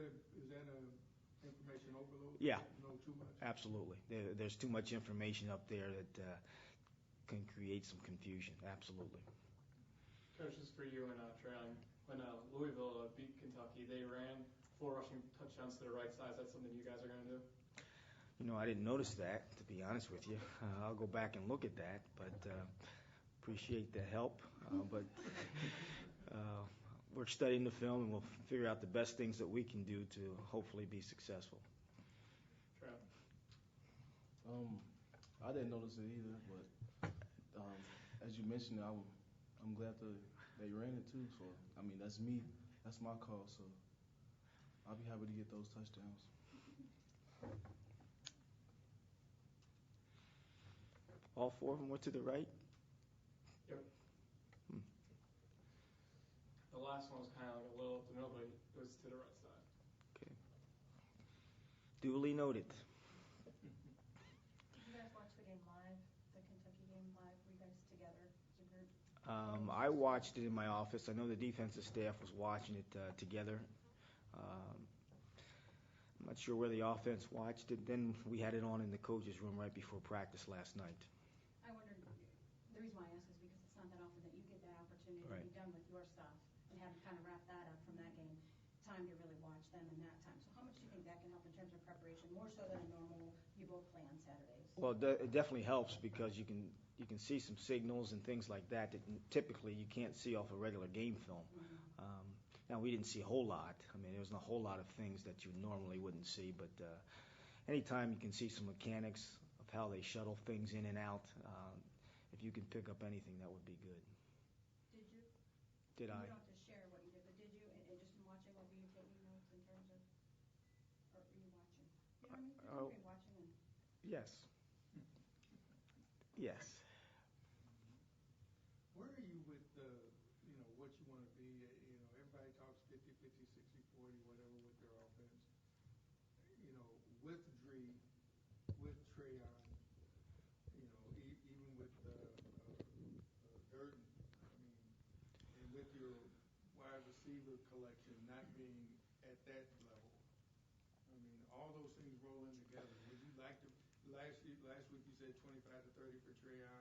a information overload? Yeah. Know too much? Absolutely. There's too much information up there that can create some confusion. Absolutely. Coach, this is for you and Trey. When Louisville beat Kentucky, they ran 4 rushing touchdowns to the right side. Is that something you guys are going to do? You know, I didn't notice that, to be honest with you. I'll go back and look at that, but appreciate the help. But we're studying the film, and we'll figure out the best things that we can do to hopefully be successful. Trey? I didn't notice it either, but as you mentioned, I'm glad they ran it too. So, I mean, that's me. That's my call. So I'll be happy to get those touchdowns. All 4 of them were to the right? Yep. The last one was kind of like a little up the middle, but it was to the right side. Okay. Duly noted. Did you guys watch the game live, the Kentucky game live? Were you guys together as a group? I watched it in my office. I know the defensive staff was watching it together. I'm not sure where the offense watched it. Then we had it on in the coach's room right before practice last night. I wondered, the reason why I ask is because it's not that often that you get that opportunity to be done with your stuff and have to kind of wrap that up from that game, time to really watch them in that time. So how much do you think that can help in terms of preparation, more so than a normal, you both play on Saturdays? Well, it definitely helps because you can see some signals and things like that typically you can't see off a regular game film. Mm-hmm. Now, we didn't see a whole lot. I mean, there was a whole lot of things that you normally wouldn't see, but anytime you can see some mechanics of how they shuttle things in and out, if you can pick up anything, that would be good. Did you? Did I? You don't have to share what you did, but did you, and just in watching, or were you taking notes in terms of, or were you watching? You know what I mean? Were you watching? And Yes. Yes. Where are you with what you want to be? Everybody talks 50, 50, 60, 40, whatever with their offense. With Dree, with Trayon, even with Durden, and with your wide receiver collection not being at that level. All those things roll in together. Would you like to? Last week you said 25 to 30 for Trayon,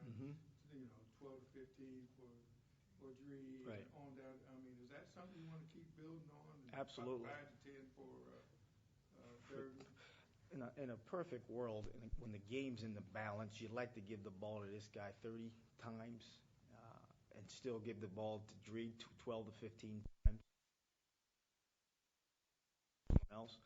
12 to 15 for Dree, right. And on down. Is that something you want to keep building on? Absolutely. 5 to 10 for Durden. In a perfect world, when the game's in the balance, you'd like to give the ball to this guy 30 times and still give the ball to Dree 12 to 15 times. Else.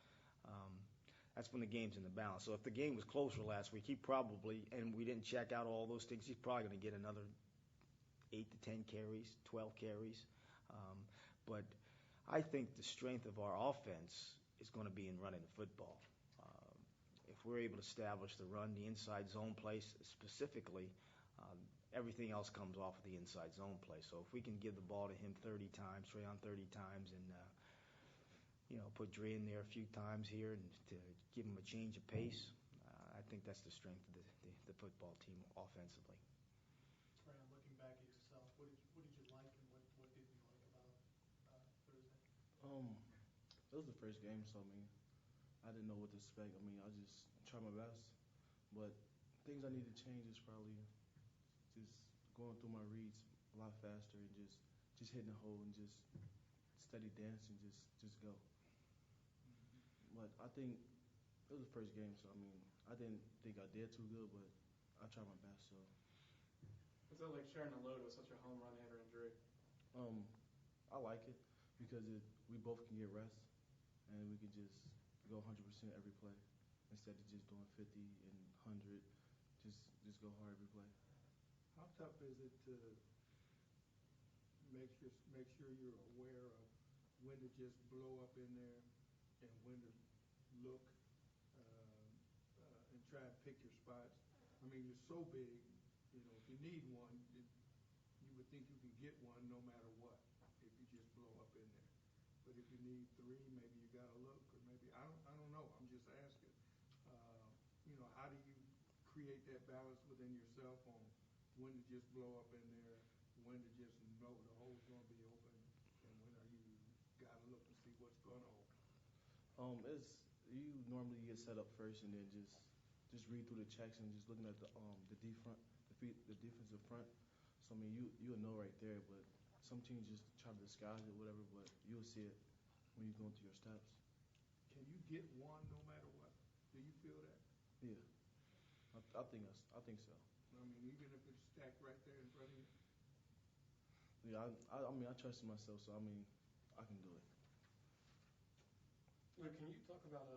That's when the game's in the balance. So if the game was closer last week, he probably, and we didn't check out all those things, he's probably going to get another 8 to 10 carries, 12 carries. But I think the strength of our offense is going to be in running the football. If we're able to establish the run, the inside zone play specifically, everything else comes off of the inside zone play. So if we can give the ball to him 30 times, Trayon 30 times, and put Dree in there a few times here and to give him a change of pace, I think that's the strength of the football team offensively. Trey, looking back at yourself, what did you like and what didn't you like about Thursday? It was the first game, so I didn't know what to expect. I just tried my best, but things I need to change is probably just going through my reads a lot faster and just hitting the hole and just steady dancing, just go. But I think it was the first game, so I didn't think I did too good, but I tried my best. So. What's it like sharing the load with such a home run hitter and Dree? I like it because we both can get rest and we can just go 100% every play instead of just doing 50 and 100. Just go hard every play. How tough is it to make sure you're aware of when to just blow up in there and when to look and try and pick your spots? You're so big. If you need one, you would think you can get one no matter what if you just blow up in there. But if you need 3, maybe you got to look, or maybe I don't know. I'm just asking. How do you create that balance within yourself on when to just blow up in there, when to just know the hole's going to be open, and when are you got to look and see what's going to open? It's you normally get set up first and then just read through the checks and just looking at the defensive front. So I mean you'll know right there, but some teams just try to disguise it, whatever. But you'll see it when you go into your stats. Can you get one no matter what? Do you feel that? Yeah, I think so. I mean, even if it's stacked right there in front of you? Yeah, I mean I trust in myself, so I mean I can do it. Luke, can you talk about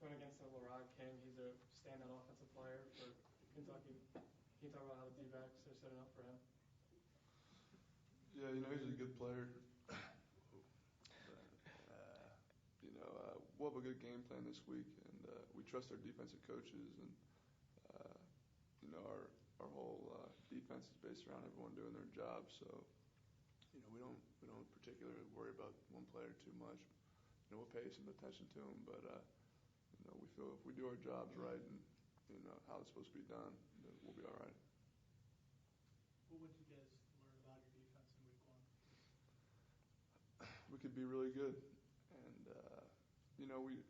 going against Larod King? He's a standout offensive player for Kentucky. Can you talk about how the D-backs are setting up for him? Yeah, he's a good player. We'll have a good game plan this week, and we trust our defensive coaches, and our whole defense is based around everyone doing their job. So, we don't particularly worry about one player too much. We'll pay some attention to him, but we feel if we do our jobs right and how it's supposed to be done, then we'll be all right. What would you guys learn about your defense in week one? We could be really good, and we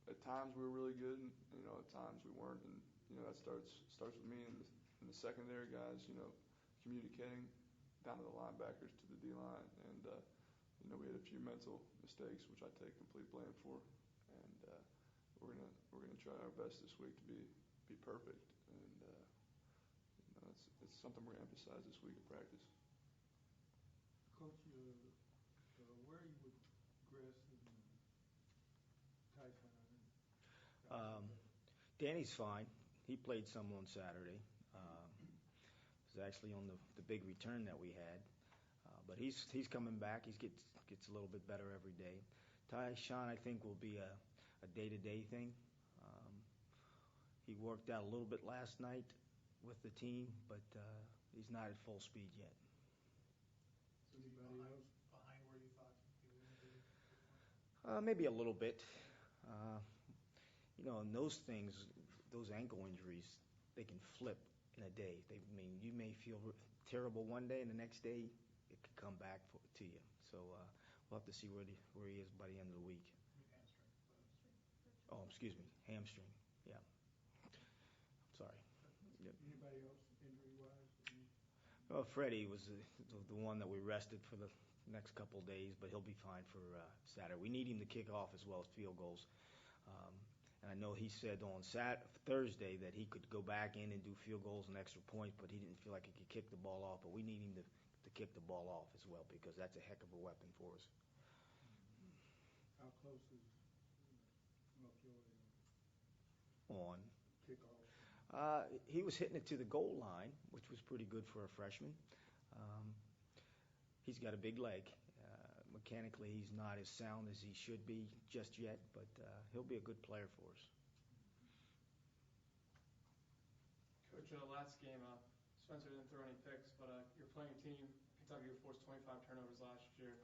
at times we were really good, and at times we weren't, and that starts with me and the secondary guys, communicating down to the linebackers to the D line, and we had a few mental mistakes which I take complete blame for, and we're gonna try our best this week to be perfect, and it's something we're gonna emphasize this week at practice. Coach, where are you with Gress and Tyson? Danny's fine. He played some on Saturday. Was actually on the big return that we had. But he's coming back. He gets a little bit better every day. Tyshawn, I think, will be a day-to-day thing. He worked out a little bit last night with the team, but he's not at full speed yet. Anybody else? Behind where you thought he was going to be? Maybe a little bit. And those things, those ankle injuries, they can flip in a day. You may feel terrible one day, and the next day it could come back to you. So we'll have to see where he is by the end of the week. Oh, excuse me, hamstring. Yeah. Sorry. Yep. Anybody else injury-wise? Well, Freddie was the one that we rested for the next couple of days, but he'll be fine for Saturday. We need him to kick off as well as field goals. And I know he said on Thursday that he could go back in and do field goals and extra points, but he didn't feel like he could kick the ball off. But we need him to kick the ball off as well, because that's a heck of a weapon for us. How close is Melchior On. kickoff? He was hitting it to the goal line, which was pretty good for a freshman. He's got a big leg. Mechanically, he's not as sound as he should be just yet, but he'll be a good player for us. Coach, in the last game, Spencer didn't throw any picks, but you're playing a team, Kentucky, who forced 25 turnovers last year.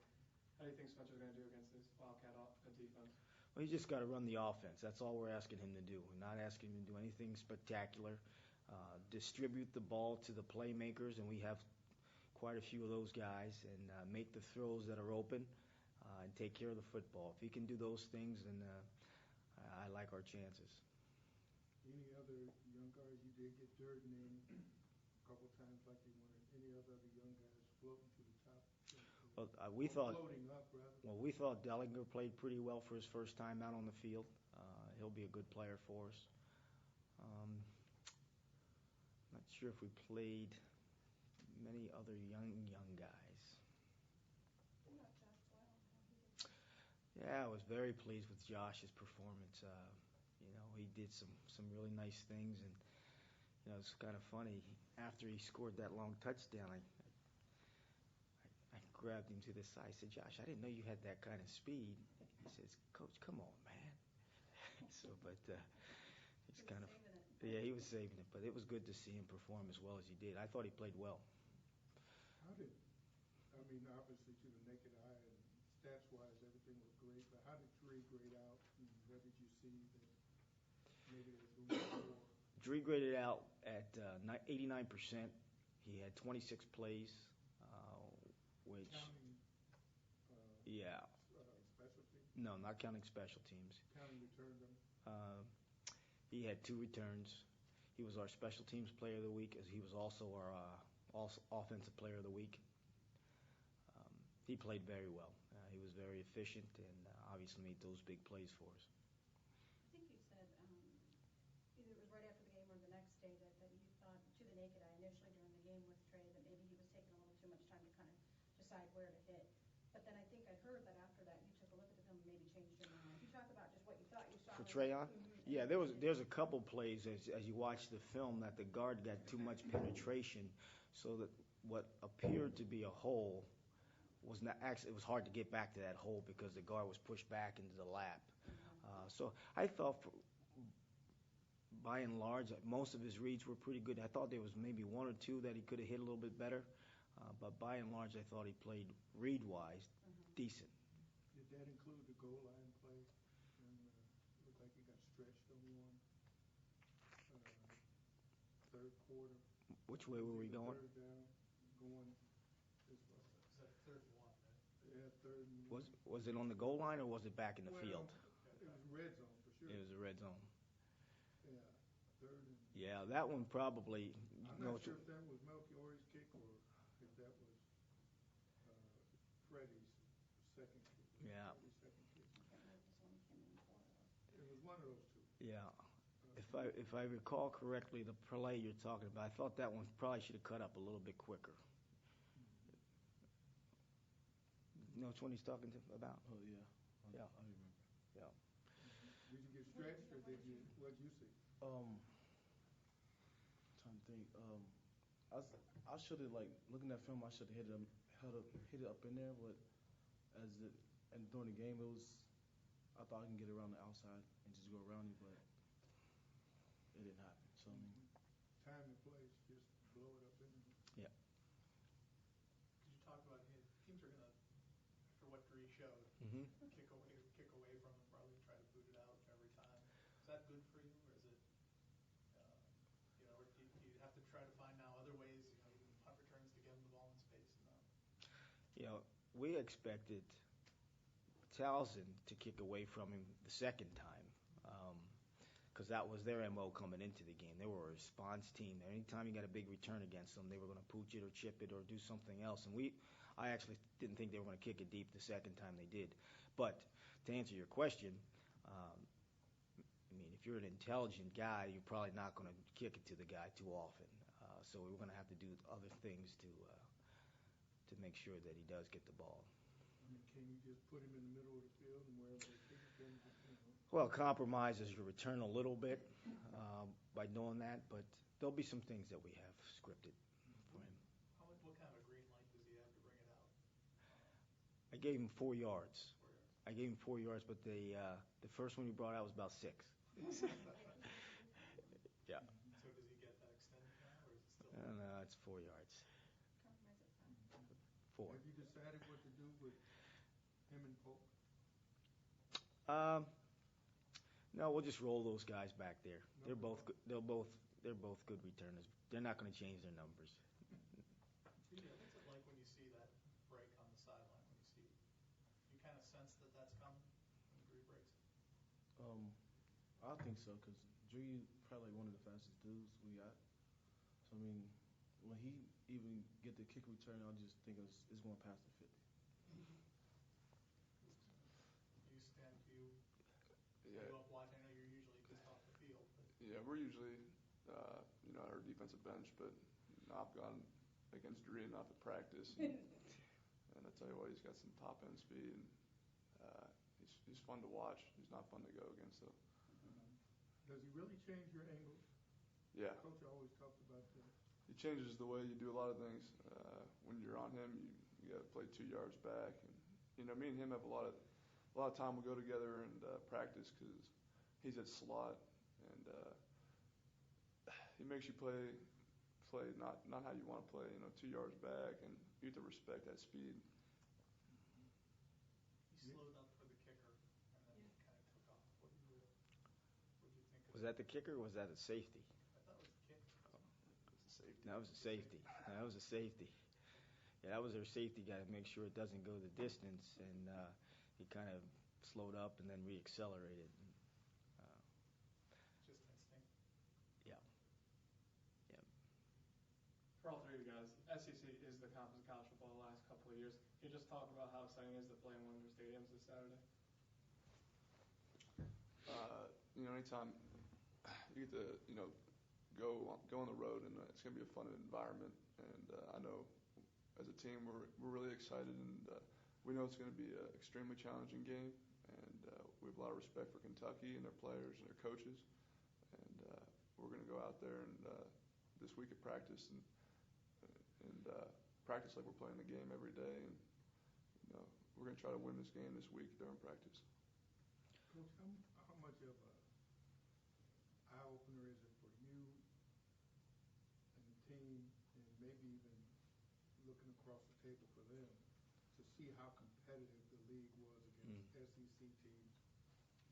How do you think Spencer's going to do against this Wildcat defense? Well, he's just got to run the offense. That's all we're asking him to do. We're not asking him to do anything spectacular. Distribute the ball to the playmakers, and we have quite a few of those guys, and make the throws that are open and take care of the football. If he can do those things, then I like our chances. Any other young guys? You did get Durden in a couple times like you wanted. Any other young guys floating to the top? Well, we thought floating up, rather. Well, we thought Dellinger played pretty well for his first time out on the field. He'll be a good player for us. Not sure if we played many other young guys. Yeah, I was very pleased with Josh's performance. He did some really nice things, and it's kind of funny. After he scored that long touchdown, I grabbed him to the side. I said, "Josh, I didn't know you had that kind of speed." He says, "Coach, come on, man." He's kind of yeah, he was saving it, but it was good to see him perform as well as he did. I thought he played well. Obviously to the naked eye and stats-wise, everything was great, but how did Dree grade out, and what did you see that maybe there's room for more? Dree graded out at 89%. He had 26 plays, which Counting yeah, specialty? No, not counting special teams. Counting returns, He had 2 returns. He was our special teams player of the week, as he was also our offensive player of the week. He played very well. He was very efficient and obviously made those big plays for us. I think you said, either it was right after the game or the next day, that you thought, to the naked eye initially during the game with Trey, that maybe he was taking a little too much time to kind of decide where to hit. But then I think I heard that after that, you took a look at the film and maybe changed your mind. Can you talk about just what you thought you saw? For Trayon? Yeah, there's a couple plays as you watch the film that the guard got too much penetration, so that what appeared to be a hole was not actually. It was hard to get back to that hole because the guard was pushed back into the lap. So I thought, by and large, most of his reads were pretty good. I thought there was maybe 1 or 2 that he could have hit a little bit better, but by and large, I thought he played read-wise decent. Did that include the goal line play? And it looked like he got stretched on one. Third quarter. Which way were we going? Third down, going this way. Is that third and 1, right? Yeah, third and one. Was it on the goal line or was it back in the field? It was red zone for sure. It was a red zone. Yeah, third and. Yeah, that one probably. I'm not sure if that was Melchior's kick or if that was Freddie's second kick. Yeah. Freddie's second kick. It was one of those 2. Yeah. If I recall correctly, the play you're talking about, I thought that one probably should have cut up a little bit quicker. You know which one he's talking about? Oh yeah. Yeah. I remember. Yeah. Did you get stretched or what did you see? Trying to think. I should have, like, looking at film, I should have hit it up in there, but and during the game, I thought I can get around the outside and just go around it, but it didn't happen. So I mean, Time and place, just blow it up in there. Could you talk about, teams are going to, after what Dree showed, Mm-hmm. kick away from him, probably try to boot it out every time. Is that good for you, or is it, or do you have to try to find now other ways, even punt returns to get him the ball in space? We expected Townsend to kick away from him the second time, because that was their MO coming into the game. They were a response team. Anytime you got a big return against them, they were going to pooch it or chip it or do something else. And I actually didn't think they were going to kick it deep the second time they did. But to answer your question, if you're an intelligent guy, you're probably not going to kick it to the guy too often. So we're going to have to do other things to make sure that he does get the ball. Can you just put him in the middle of the field and wherever they kick it, Well, compromises your return a little bit by doing that, but there'll be some things that we have scripted for him. What kind of a green light does he have to bring it out? I gave him 4 yards. I gave him 4 yards, but the first one he brought out was about 6. Yeah. So does he get that extended now, or is it still? No, it's 4 yards. 4. Have you decided what to do with him and Polk? No, we'll just roll those guys back there. They're both good. They're both good returners. They're not going to change their numbers. What's it like when you see that break on the sideline? You kind of sense that that's coming when Dree breaks it? I think so, because Dree probably one of the fastest dudes we got. So I mean, when he even get the kick return, I just think it's going past the 50. Yeah. Watch, I know you're usually just off the field. But. Yeah, we're usually, our defensive bench, but I've gone against Dree enough at practice. And I tell you what, he's got some top end speed. And, he's fun to watch. He's not fun to go against, though. Does he really change your angles? Yeah. Coach always talks about that. He changes the way you do a lot of things. When you're on him, you got to play 2 yards back. And me and him have a lot of time we go together and practice because he's at slot and he makes you play not how you want to play. 2 yards back, and you have to respect that speed. He slowed up for the kicker and then kind of took off. What did you think? Was that the kicker or was that a safety? I thought it was the kicker. That was a safety. That was a safety. Yeah, that was their safety guy to make sure it doesn't go the distance, and he kind of slowed up and then re-accelerated. Just instinct. Yeah. For all three of you guys, SEC is the conference of college football the last couple of years. Can you just talk about how exciting it is to play in one of their stadiums this Saturday? Anytime you get to, go on the road, and it's going to be a fun environment. And I know as a team we're really excited, and we know it's going to be an extremely challenging game. And we have a lot of respect for Kentucky and their players and their coaches. And we're going to go out there and this week at practice and practice like we're playing the game every day. And we're going to try to win this game this week during practice. Coach, how much of a eye-opener is it for you and the team, and maybe even looking across the table for them, to see how competitive the league was against SEC teams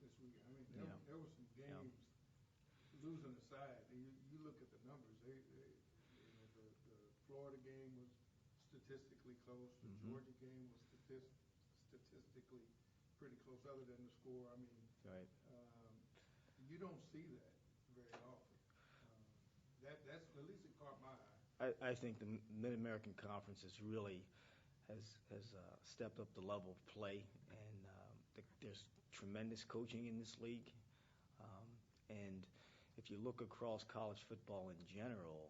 this week? I mean, there were some games, losing aside, you look at the numbers. The Florida game was statistically close. The Georgia game was statistically pretty close, other than the score. I mean, Right. You don't see that very often. That's at least it caught my eye. I think the Mid-American Conference has stepped up the level of play, and there's tremendous coaching in this league. And if you look across college football in general,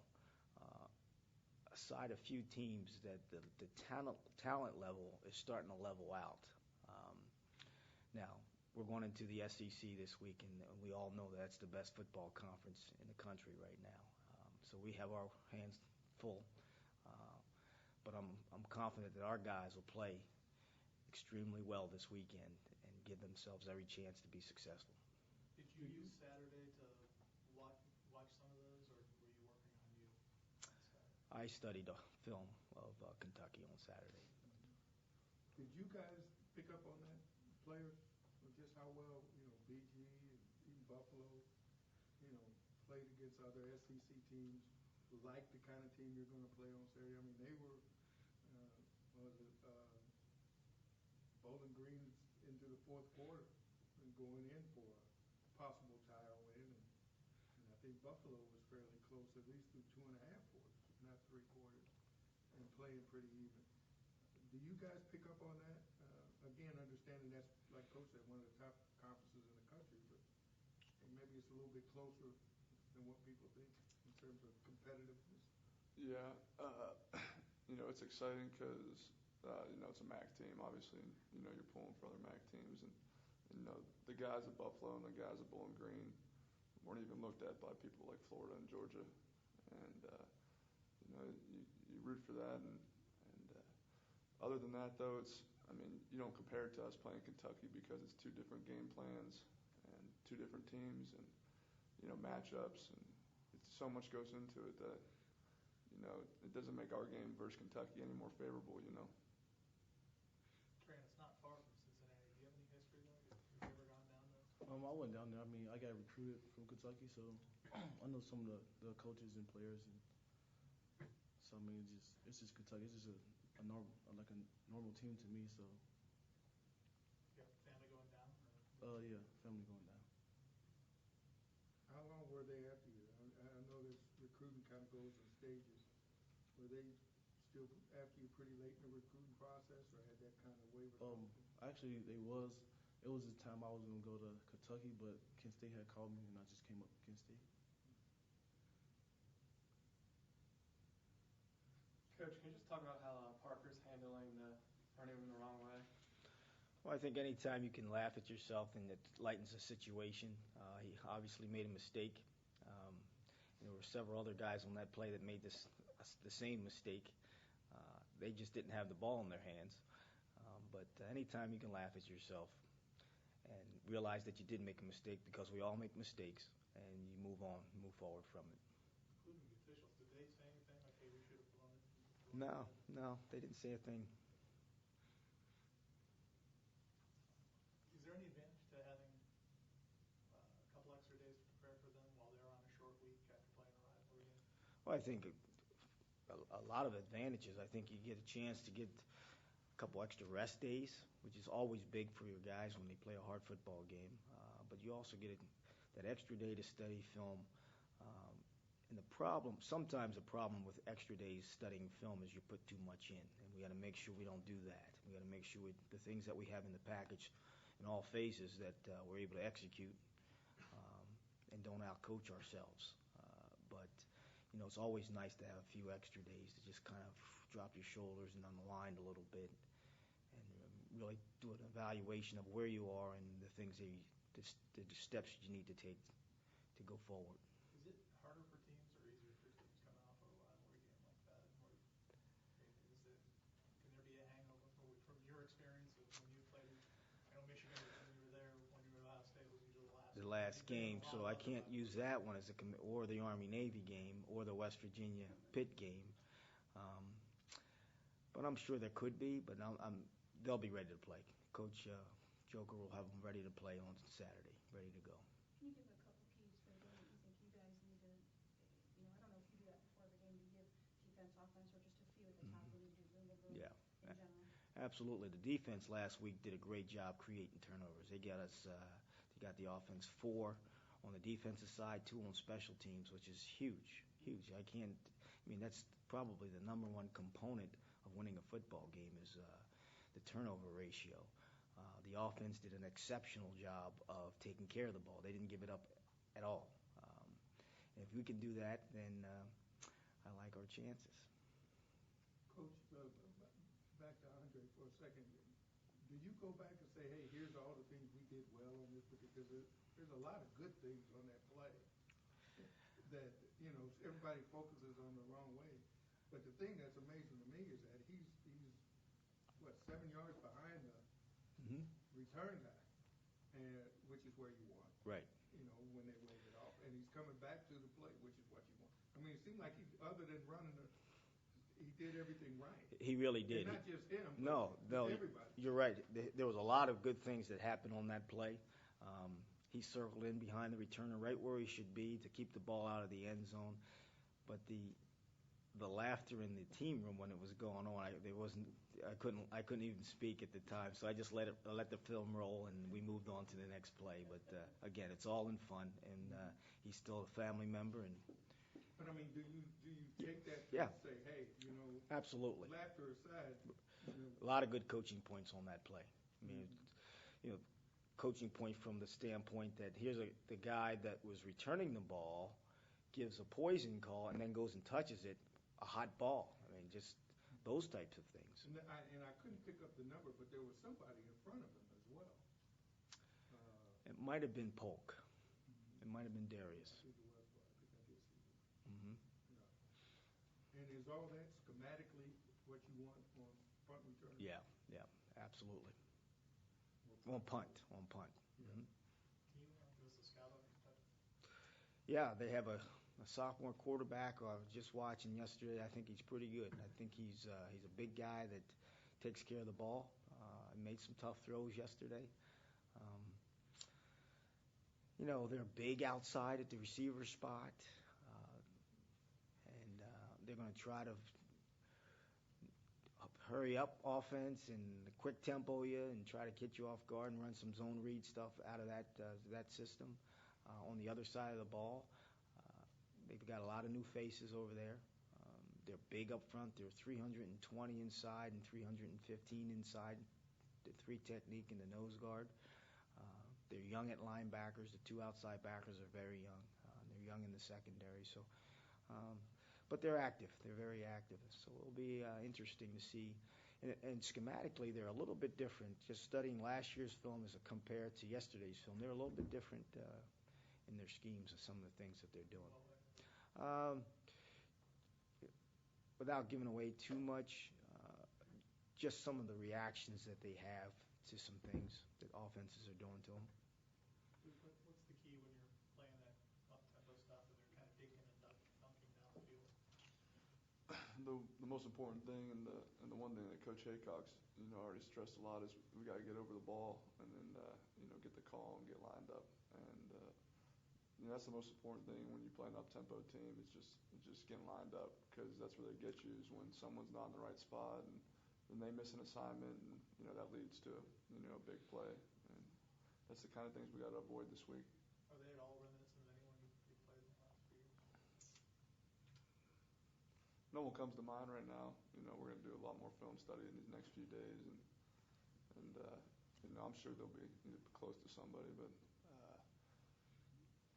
aside a few teams, that the talent level is starting to level out. Now, we're going into the SEC this week, and we all know that's the best football conference in the country right now. So we have our hands full. But I'm confident that our guys will play extremely well this weekend and give themselves every chance to be successful. Did you use Saturday to watch some of those, or were you working on you on Saturday? I studied a film of Kentucky on Saturday. Did you guys pick up on that, players, just how well BG and even Buffalo, played against other SEC teams, like the kind of team you're going to play on Saturday? I mean, they were, Bowling Green into the fourth quarter and going in for a possible tie or win, and I think Buffalo was fairly close, at least through 2.5 quarters, if not 3 quarters, and playing pretty even. Do you guys pick up on that? Again, understanding that's, like Coach said, one of the top conferences in the country, but maybe it's a little bit closer than what people think in terms of competitiveness. Yeah, it's exciting because it's a MAC team, obviously, and you're pulling for other MAC teams, and the guys at Buffalo and the guys at Bowling Green weren't even looked at by people like Florida and Georgia, and you root for that, and other than that, though, you don't compare it to us playing Kentucky because it's 2 different game plans and 2 different teams and matchups, and so much goes into it that it doesn't make our game versus Kentucky any more favorable. Trent, it's not far from Cincinnati. Do you have any history there? Have you ever gone down there? I went down there. I mean, I got recruited from Kentucky, so I know some of the coaches and players, and so I mean, it's just Kentucky. It's just a normal team to me. So You got family going down? yeah, family going down. How long were they after you? I know this recruiting kind of goes in stages. Were they still after you pretty late in the recruiting process, or had that kind of wavered? Actually, it was the time I was gonna go to Kentucky, but Kent State had called me, and I just came up to Kent State. Coach, can you just talk about how Parker's handling the turning him the wrong way? Well, I think anytime you can laugh at yourself and it lightens the situation. He obviously made a mistake. There were several other guys on that play that made the same mistake. They just didn't have the ball in their hands. But anytime you can laugh at yourself and realize that you did make a mistake, because we all make mistakes, and you move on, move forward from it. Including the officials, did they say anything like, hey, we should have blown it? No, they didn't say a thing. Is there any advantage to having a couple extra days to prepare for them while they're on a short week after playing a rivalry game? Well, I think a lot of advantages. I think you get a chance to get a couple extra rest days, which is always big for your guys when they play a hard football game. But you also get that extra day to study film. Um, and sometimes the problem with extra days studying film is you put too much in, and we got to make sure we don't do that. We got to make sure the things that we have in the package in all phases that we're able to execute and don't outcoach ourselves. But it's always nice to have a few extra days to just kind of drop your shoulders and unwind a little bit, and really do an evaluation of where you are and the things the steps you need to take to go forward. Is it harder for teams or easier for teams coming off of a rivalry game like that? Can there be a hangover from your experience of when you played? I know Michigan, when you were there, when you were at Ohio State, was usually The last game, so I can't use that one or the Army-Navy game, or the West Virginia Pitt game. But I'm sure there could be, but they'll be ready to play. Coach Joker will have them ready to play on Saturday, ready to go. Can you give a couple keys for the game that you think you guys need to, I don't know if you do that before the game, do you give defense, offense, or just a few at the top we need to do in general? Absolutely. The defense last week did a great job creating turnovers. They got the offense 4 on the defensive side, 2 on special teams, which is huge. That's probably the number one component of winning a football game is the turnover ratio. The offense did an exceptional job of taking care of the ball. They didn't give it up at all. If we can do that, then I like our chances. Coach, back to Andre for a second. Do you go back and say, hey, here's all the things we did well on this? Because there's a lot of good things on that play that, everybody focuses on the wrong way. But the thing that's amazing to me is that he's 7 yards behind the return guy, which is where you want. Right. When they wave it off. And he's coming back to the plate, which is what you want. It seemed like other than running he did everything right. He really did. And not just him, no, everybody. You're right. There was a lot of good things that happened on that play. He circled in behind the returner right where he should be to keep the ball out of the end zone. But the laughter in the team room when it was going on, I couldn't even speak at the time. So I just let the film roll, and we moved on to the next play. But again, it's all in fun, and he's still a family member. But do you take that Yeah. and say, hey, absolutely. Laughter aside, a lot of good coaching points on that play. Coaching point from the standpoint that here's the guy that was returning the ball gives a poison call and then goes and touches it, a hot ball. Just those types of things. And I couldn't pick up the number, but there was somebody in front of him as well. It might have been Polk. It might have been Darius. I think it was. I think I did see that. Mm-hmm. Yeah. And is all that schematically what you want on punt return? Yeah, absolutely. On punt. Mm-hmm. Can you give us a scout on that? Yeah, they have a sophomore quarterback. I was just watching yesterday. I think he's pretty good. I think he's a big guy that takes care of the ball. Made some tough throws yesterday. They're big outside at the receiver spot, and they're going to try to hurry up offense and quick tempo you and try to get you off guard and run some zone read stuff out of that system. On the other side of the ball, they've got a lot of new faces over there. They're big up front. They're 320 inside and 315 inside. The 3 technique and the nose guard. They're young at linebackers. The 2 outside backers are very young. They're young in the secondary. So, but they're active. They're very active. So it'll be interesting to see. And schematically, they're a little bit different. Just studying last year's film as compared to yesterday's film, they're a little bit different in their schemes of some of the things that they're doing. Without giving away too much, just some of the reactions that they have to some things that offenses are doing to them. What's the key when you're playing that up-tempo stuff and they're kind of dinking and dunking down the field? The most important thing and the one thing that Coach Haycock's already stressed a lot is we got to get over the ball and then get the call and get lined up, and that's the most important thing when you play an up-tempo team. It's just getting lined up, because that's where they get you is when someone's not in the right spot and then they miss an assignment, and that leads to a big play. And that's the kind of things we got to avoid this week. Are they at all reminiscent of anyone you've played in the last few years? No one comes to mind right now. We're going to do a lot more film study in these next few days, and I'm sure they'll be close to somebody, but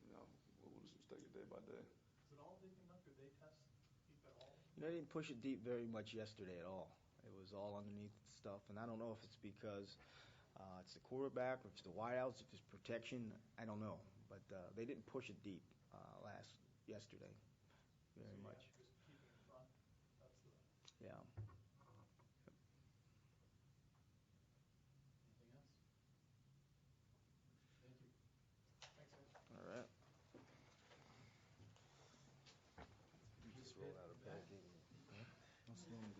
we'll just take it day by day. Is it all deep enough? Did they test deep at all? They didn't push it deep very much yesterday at all. It was all underneath stuff, and I don't know if it's because it's the quarterback, or if it's the wideouts, if it's protection. I don't know, but they didn't push it deep yesterday very much. Just keeping in front. That's the. Yeah. Anything else? Thank you. Thanks, guys. All right. That's long.